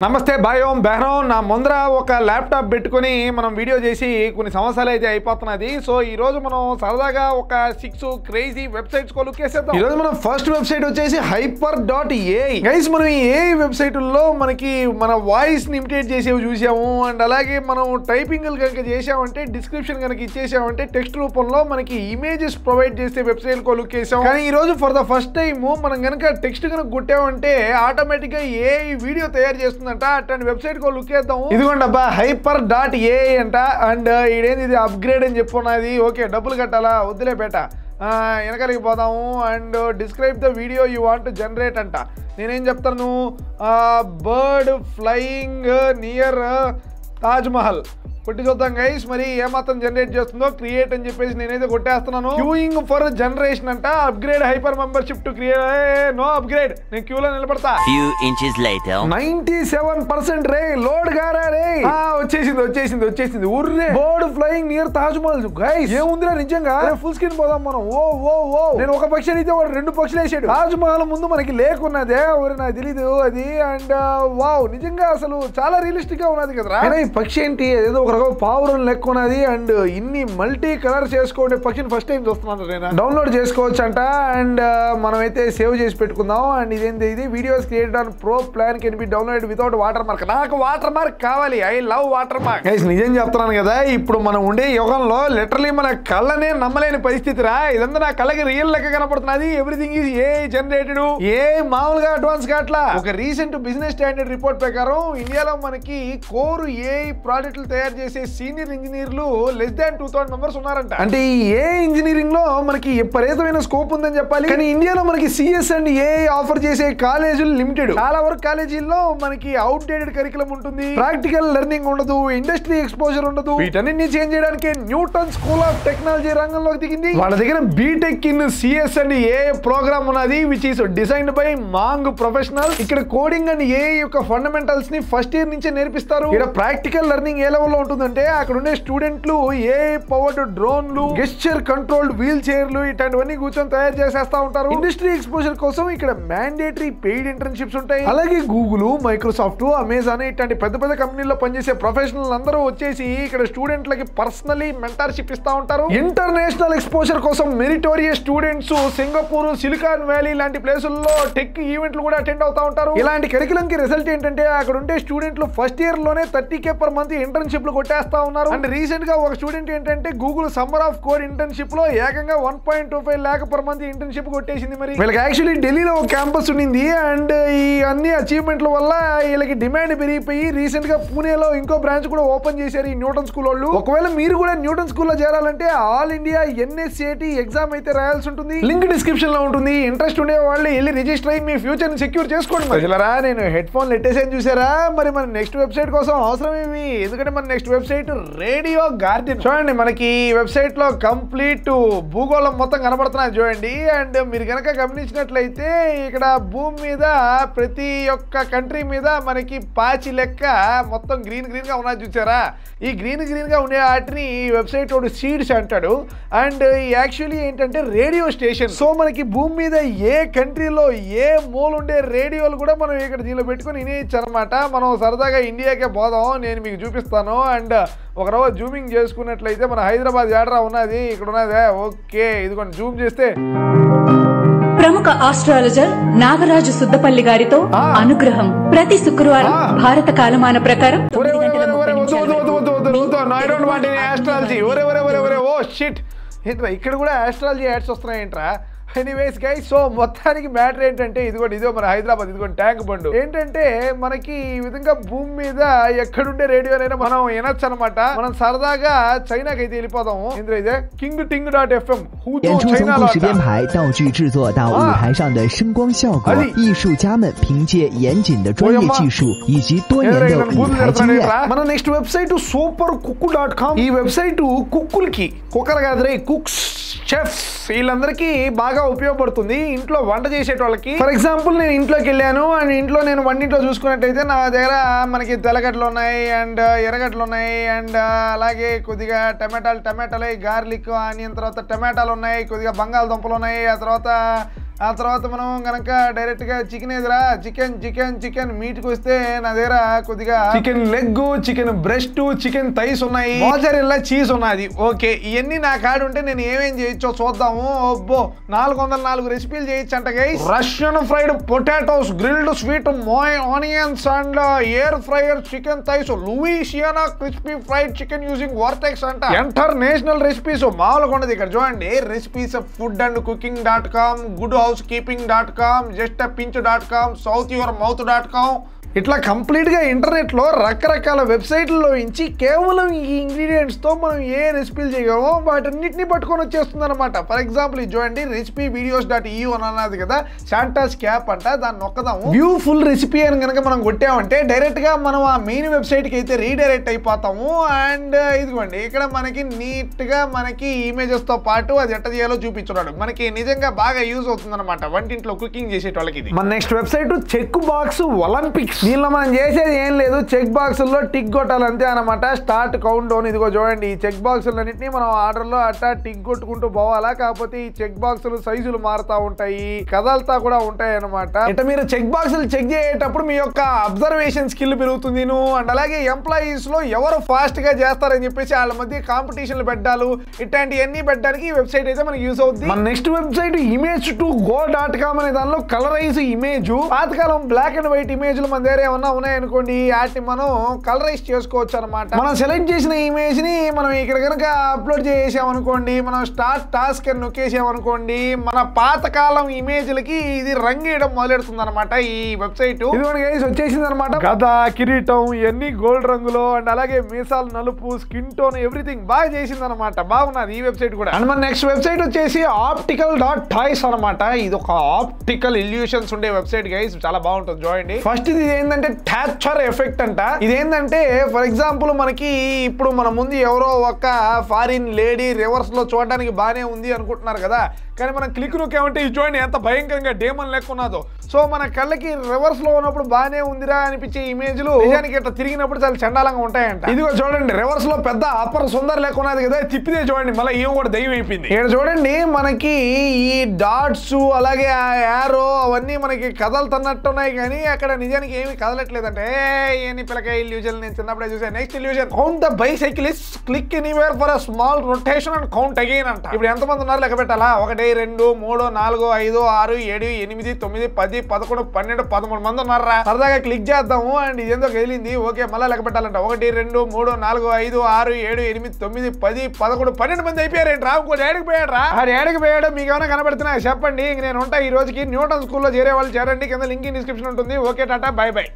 నమస్తే భాయోం బెహరం నా ముందర ఒక ల్యాప్టాప్ పెట్టుకొని మనం వీడియో చేసి కొన్ని సంవత్సరాలు అయితే అయిపోతున్నది. సో ఈ రోజు మనం సరదాగా ఒక 6 క్రేజీ వెబ్సైట్స్ లుక్ చేసేద్దాం. ఈ రోజు మనం ఫస్ట్ వెబ్సైట్ వచ్చేసి hyper.ai. గైస్ మనం ఈ AI వెబ్సైట్లో మనకి మన వాయిస్ ని ఇమిటేట్ చేసేవి చూసాము. అండ్ అలాగే మనం టైపింగ్ కనుక చేసామంటే డిస్క్రిప్షన్ కనుక ఇచ్చేసామంటే టెక్స్ట్ రూపంలో మనకి ఇమేజెస్ ప్రొవైడ్ చేసే వెబ్సైట్ లుక్ చేసాం. కానీ ఈ రోజు ఫర్ ద ఫస్ట్ టైం మనం కనుక టెక్స్ట్ కనుక కొట్టామంటే ఆటోమేటిక్ గా AI వీడియో తయారు చేస్తుంది. అట్లాంటి వెబ్సైట్ కో లుక్ చేద్దాం. ఇదిగోండి అబ్బా hyper.ai అంట. అండ్ ఇదేంది ఇది అప్గ్రేడ్ అని చెప్పున్నది. ఓకే డబ్బులు కట్టాలా వద్దులే బేట వెనకాలకి పోదాము. And describe the video you want generate అంట. నేనేం చెప్తాను, bird flying near Taj Mahal కొట్టి చూద్దాం గైస్. మరి ఏమాత్రం జనరేట్ చేస్తుందో క్రియేట్ అని చెప్పేసి నేనైతే కొట్టేస్తున్నాను. క్యూయింగ్ ఫర్ జనరేషన్ అంట. Upgrade hyper membership to create. No upgrade, నేను క్యూలో నిలబడతా. 97% రే లోడ్ గారా రే. వచ్చేసింది ఉర్రే. Bird flying near Taj Mahal. Guys ఏముందిరా నిజంగా ఫుల్ స్క్రీన్ పోదాం మనం. ఓ నేను ఒక పక్షి అయితే వాడు 2 పక్షులు వేసాడు. తాజ్ మహల్ ముందు మనకి లేకున్నదే ఊరి నాకు తెలీదు అది. అండ్ వావ్ నిజంగా అసలు చాలా రియలిస్టిక్ గా ఉన్నది కదరా. ఈ పక్షి ఏంటి ఏదో పావురం లెక్క ఉన్నది. అండ్ ఇన్ని మల్టీ కలర్ చేసుకోండి పక్షిని ఫస్ట్ టైం చూస్తున్నాను నేను. డౌన్లోడ్ చేసుకోవచ్చు అంట. అండ్ మనమైతే సేవ్ చేసి పెట్టుకుందాం. అండ్ ఇదేంటి ఇది videos create on pro plan can be download without water mark. నాకు వాటర్ మార్క్ కావాలి. I love water mark. Guys నిజం చెప్తున్నాను కదా, ఇప్పుడు మనం ఉండే యుగంలో లిటరలీ మన కళ్ళనే నమ్మలేని పరిస్థితి రా. ఇదంతా నా కళ్ళకి రియల్ లెక్క కనపడుతున్నది. Everything is AI generated. మామూలుగా అడ్వాన్స్ కాట్లా. ఒక రీసెంట్ బిజినెస్ స్టాండర్డ్ రిపోర్ట్ ప్రకారం ఇండియాలో మనకి కోర్ AI ప్రాజెక్టులు తయారు చేసే సీనియర్ ఇంజనీర్లు లెస్ దాన్ 2000 మెంబర్స్ ఉన్నారంట. అంటే ఈ AI ఇంజనీరింగ్ లో మనకి విపరీతమైన స్కోప్ ఉందని చెప్పాలి. కానీ ఇండియాలో మనకి CS అండ్ AI ఆఫర్ చేసే కాలేజీలు లిమిటెడ్. చాలా వరకు కాలేజీల్లో మనకి అవుట్ డేటెడ్ కరికులం ఉంటుంది, ప్రాక్టికల్ లెర్నింగ్ ఉండదు, ఇండస్ట్రీ ఎక్స్పోజర్ ఉండదు. వీటన్నిటిని చేంజ్ చేయడానికి న్యూటన్ స్కూల్ ఆఫ్ టెక్నాలజీ రంగంలోకి దిగింది. వాళ్ళ దగ్గర B Tech in CS and AI programme ఉన్నది, which is designed by MAANG professional. ఇక్కడ కోడింగ్ అండ్ AI యొక్క ఫండమెంటల్స్ ని ఫస్ట్ ఇయర్ నుంచే నేర్పిస్తారు. ఇక్కడ ప్రాక్టికల్ లెర్నింగ్ ఏ లెవెల్లో ఉంటుందంటే అక్కడ ఉండే స్టూడెంట్లు AI పవర్డ్ డ్రోన్లు, గెస్చర్ కంట్రోల్డ్ వీల్ చైర్లు ఇట్లాంటివన్నీ కూర్చొని తయారు చేసేస్తా ఉంటారు. ఇండస్ట్రీ ఎక్స్పోజర్ కోసం ఇక్కడ మ్యాండేటరీ పెయిడ్ ఇంటర్న్షిప్స్ ఉంటాయి. అలాగే గూగుల్, మైక్రోసాఫ్ట్, అమెజాన్ ఇట్లాంటి పెద్ద పెద్ద కంపెనీల్లో పనిచేసే ప్రొఫెషనల్ అందరూ వచ్చేసి ఇక్కడ స్టూడెంట్లకి పర్సనలీ మెంటర్షిప్ ఇస్తా ఉంటారు. ఇంటర్నేషనల్ ఎక్స్పోజర్ కోసం meritorious students Singapore, silicon valley లాంటి ప్లేసుల్లో టెక్ ఈవెంట్లు కూడా అటెండ్ అవుతా ఉంటారు. ఇలాంటి కరికులం కి రిజల్ట్ ఏంటంటే అక్కడ ఉండే స్టూడెంట్లు ఫస్ట్ ఇయర్ లోనే 30K పర్ మంత్ ఇంటర్న్షిప్లు కొట్టేస్తా ఉన్నారు. అండ్ రీసెంట్ గా ఒక స్టూడెంట్ ఏంటంటే Google summer of code internship లో ఏకంగా 1.25 lakh పర్ మంత్ ఇంటర్న్షిప్ కొట్టేసింది. మరి వీళ్ళకి యాక్చువల్లీ ఢిల్లీలో ఒక క్యాంపస్ ఉండింది. అండ్ ఈ అన్ని అచీవ్మెంట్ల వల్ల వీళ్ళకి డిమాండ్ పెరిగిపోయి రీసెంట్ గా పూణేలో ఇంకో బ్రాంచ్ కూడా ఓపెన్ చేశారు ఈ న్యూటన్ స్కూల్ వాళ్ళు. ఒకవేళ మీరు కూడా న్యూటన్ స్కూల్లో చేరాలంటే ఆల్ ఇండియా NSAT ఎగ్జామ్ అయితే రాయాల్సి ఉంటుంది. లింక్ డిస్క్రిప్షన్ లో ఉంటుంది. ఇంట్రెస్ట్ ఉండే వాళ్ళు వెళ్ళి రిజిస్టర్ అయ్యి మీ ఫ్యూచర్ ని సెక్యూర్ చేసుకోండి. ప్రజలరా నేను హెడ్ ఫోన్ లెట్టేసాను చూసారా. మరి మన నెక్స్ట్ వెబ్సైట్ కోసం అవసరం ఏమి, ఎందుకంటే మన నెక్స్ట్ వెబ్సైట్ రేడియో గార్డెన్. చూడండి మనకి వెబ్సైట్ లో కంప్లీట్ భూగోళం మొత్తం కనబడుతున్నాయి చూడండి. అండ్ మీరు కనుక గమనించినట్లయితే ఇక్కడ భూమి మీద ప్రతి ఒక్క కంట్రీ మీద మనకి పాచి లెక్క మొత్తం గ్రీన్ గా ఉన్నది చూసారా. ఈ గ్రీన్ గా ఉండే వాటిని ఈ వెబ్సైట్ వాడు సీడ్స్ అంటాడు. అండ్ యాక్చువల్లీ ఏంటంటే రేడియో స్టేషన్. సో మనకి భూమి మీద ఏ కంట్రీలో ఏ మూల ఉండే రేడియోలు కూడా మనం ఇక్కడ దీనిలో పెట్టుకుని వినేయచ్చు అనమాట. మనం సరదాగా ఇండియాకే పోదాం, నేను మీకు చూపిస్తాను. అండ్ ఒక రోజు జూమింగ్ చేసుకున్నట్లయితే మన హైదరాబాద్ ఏడరా ఉన్నది, ఇక్కడ ఉన్నదే. ఓకే ఇదిగోండి జూమ్ చేస్తే ప్రముఖ ఆస్ట్రాలజర్ నాగరాజు సుద్దపల్లి గారితో అనుగ్రహం ప్రతి శుక్రవారం భారత కాలమాన ప్రకారం. ఇక్కడ కూడా ఆస్ట్రాలజీ యాడ్స్ వస్తున్నాయి ఏంట్రా. ఎనీవేస్ గైస్, సో మొత్తానికి మ్యాటర్ ఏంటంటే ఇదిగో మన హైదరాబాద్ ఇదిగోండి ట్యాంక్ బండ్. ఏంటంటే మనకి ఈ విధంగా భూమి మీద ఎక్కడుండే రేడియోనైనా మనం వినొచ్చు అనమాట. మనం సరదాగా చైనాకి అయితే వెళ్ళిపోదాము. ఇందులో ఇదే king.fm 演出从故事编排、道具制作到舞台上的声光效果，艺术家们凭借严谨的专业技术以及多年的舞台经验。మన నెక్స్ట్ వెబ్సైట్ supercook.com. ఈ వెబ్సైట్ కుక్కులకి, కుక్కర్ కాదురే కుక్స్, చెఫ్స్ వీళ్ళందరికీ బాగా ఉపయోగపడుతుంది. ఇంట్లో వంట చేసేటోళ్ళకి. ఫర్ ఎగ్జాంపుల్ నేను ఇంట్లోకి వెళ్ళాను అండ్ ఇంట్లో నేను వంటింట్లో చూసుకున్నట్టయితే నా దగ్గర మనకి తెల్లగడ్డలు ఉన్నాయి అండ్ ఎర్రగడ్డలు ఉన్నాయి అండ్ అలాగే కొద్దిగా టమాటాలు, గార్లిక్, ఆనియన్, తర్వాత టమాటాలు ఉన్నాయి, కొద్దిగా బంగాళదుంపలు ఉన్నాయి, ఆ తర్వాత ఆ తర్వాత మనం కనుక డైరెక్ట్ గా చికెన్ ఎదురా చికెన్ మీట్ కి వస్తే నా దగ్గర కొద్దిగా chicken leg, chicken breast, chicken thighs ఉన్నాయి, మోజరెల్లా చీజ్ ఉన్నది. ఓకే, ఇవన్నీ నా కాడు ఉంటే నేను ఏమేం చేయొచ్చో చూద్దాము. అబ్బో 404 రెసిపీలు చేయొచ్చు అంట guys. Russian fried potatoes, grilled sweet onions and air fryer chicken thighs, Louisiana crispy fried chicken using Vertex అంట. ఇంటర్నేషనల్ రెసిపీస్ మామూలుగా ఉండదు. ఇక్కడ చూడండి, recipes food and కుకింగ్.com, goodhousekeeping.com, justapinch.com, southyourmouth.com. ఇట్లా కంప్లీట్ గా ఇంటర్నెట్ లో రకరకాల వెబ్సైట్లలో నుంచి కేవలం ఈ ఇంగ్రీడియంట్స్ తో మనం ఏ రెసిపీలు చేయగలమో వాటన్నిటిని పట్టుకొని వచ్చేస్తుంది అనమాట. ఫర్ ఎగ్జాంపుల్ ఇది చూడండి, రెసిపీ videos.eu అని అన్నది కదా, శాంటాస్ క్యాప్ అంట. దాన్ని నొక్కదాము. వ్యూ ఫుల్ రెసిపీ అని కనుక మనం కొట్టామంటే డైరెక్ట్ గా మనం ఆ మెయిన్ వెబ్సైట్ కి అయితే రీడైరెక్ట్ అయిపోతాము. అండ్ ఇదిగోండి, ఇక్కడ మనకి నీట్ గా మనకి ఇమేజెస్ తో పాటు అది ఎట్ట చేయాలో చూపించున్నాడు. మనకి నిజంగా బాగా యూజ్ అవుతుంది అనమాట వంటింట్లో కుకింగ్ చేసే వాళ్ళకి. మన next website check box Olympics. దీనిలో మనం చేసేది ఏం లేదు, చెక్ బాక్సుల్లో టిక్ కొట్టాలి అంతే అనమాట. Start count down. ఇదిగో చూడండి, ఈ చెక్ బాక్సులన్నింటినీ మనం ఆర్డర్లో అట్టా టిక్ కొట్టుకుంటూ పోవాలా. కాకపోతే ఈ చెక్ బాక్సులు సైజులు మారుతా ఉంటాయి, కదలుతా కూడా ఉంటాయి అనమాట. ఇట్లా మీరు చెక్ బాక్సులు చెక్ చేసేటప్పుడు మీ యొక్క అబ్జర్వేషన్ స్కిల్ పెరుగుతుంది. అండ్ అలాగే ఎంప్లాయీస్ లో ఎవరు ఫాస్ట్ గా చేస్తారని చెప్పేసి వాళ్ళ మధ్య కాంపిటీషన్లు పెట్టాలి. ఇట్లాంటివన్నీ పెట్టడానికి ఈ వెబ్సైట్ అయితే మనకి యూస్ అవుతుంది. మన నెక్స్ట్ వెబ్సైట్ image2go.com అనే దానిలో కలరైజ్ ఇమేజ్. పాతకాలం బ్లాక్ అండ్ వైట్ ఇమేజ్లు మన దగ్గర ఏమన్నా ఉన్నాయనుకోండి, వాటిని మనం కలరైజ్ చేసుకోవచ్చు అనమాట. మనం సెలెక్ట్ చేసిన ఇమేజ్ ని మనం ఇక్కడ కనుక అప్లోడ్ చేసామనుకోండి, మనం స్టార్ట్ టాస్క్ అని నొక్కేసామనుకోండి, మన పాతకాలం ఇమేజ్లకి ఇది రంగేయడం మొదలెడుతుంది అనమాట ఈ వెబ్సైట్. ఇదిగోండి గైస్, వచ్చేసింది అనమాట. గద, కిరీటం ఇవన్నీ గోల్డ్ రంగులో, అండ్ అలాగే మీసాలు నలుపు, స్కిన్ టోన్, ఎవ్రీథింగ్ బాగా చేసింది అనమాట. బాగున్నది ఈ వెబ్సైట్ కూడా. అండ్ మన నెక్స్ట్ వెబ్సైట్ వచ్చేసి optical.toys అనమాట. ఇది ఒక ఆప్టికల్ ఇల్యూషన్స్ ఉండే వెబ్సైట్ గైస్, చాలా బాగుంటుంది చూడండి. ఫస్ట్ ఇది ఏంటంటే టార్చర్ ఎఫెక్ట్ అంట. ఇదేంటంటే ఫర్ ఎగ్జాంపుల్ మనకి ఇప్పుడు మన ముందు ఎవరో ఒక ఫారిన్ లేడీ రివర్స్ లో చూడడానికి బానే ఉంది అనుకుంటున్నారు కదా, కానీ మనం క్లిక్ నొక్కామంటే ఇది చూడండి ఎంత భయంకరంగా డేమన్ లెక్క ఉన్నదో. సో మన కళ్ళకి రివర్స్ లో ఉన్నప్పుడు బానే ఉందిరా అనిపించే ఇమేజ్లు నిజానికి ఇట్లా తిరిగినప్పుడు చాలా చండాలంగా ఉంటాయంట. ఇదిగో చూడండి, రివర్స్ లో పెద్ద అప్పర్ సుందర లెక్క ఉన్నది కదా, తిప్పితే చూడండి మళ్ళీ ఏం కూడా దయ్యం అయిపోయింది. ఇక్కడ చూడండి, మనకి ఈ డాట్స్ అలాగే ఆ యారో అవన్నీ మనకి కదలుతున్నట్టు ఉన్నాయి, కానీ అక్కడ నిజానికి ఏమి కదలట్లేదంటే ఏని పిల్లకాయ ఇల్యూజన్ నేను చిన్నప్పుడే చూసాను. Next illusion, count the bicyclist, click anywhere for a small rotation and count again అంట. ఇప్పుడు ఎంతమంది ఉన్నారు లెక్క పెట్టాలా? 1 2 3 4 5 6 7 8 9 10 11 12 13 మంది ఉన్నారా. సరదాగా క్లిక్ చేద్దాము. అండ్ ఇదేందో కదిలింది. ఓకే, మళ్ళీ లెక్క పెట్టాలంట. 1 2 3 4 5 6 7 8 9 10 11 12 మంది అయిపోయారేంటి రా? ఇంకో ఏడికి పోయాడు రా. అది ఏడికి పోయాడు మీకు ఏమైనా కనబడుతున్నా చెప్పండి. ఇంక నేను ఉంటా. ఈ రోజుకి న్యూటన్ స్కూల్లో చేరే వాళ్ళు చేరండి. కింద లింక్ ఇన్ డిస్క్రిప్షన్ ఉంటుంది. Okay, Tata, by by.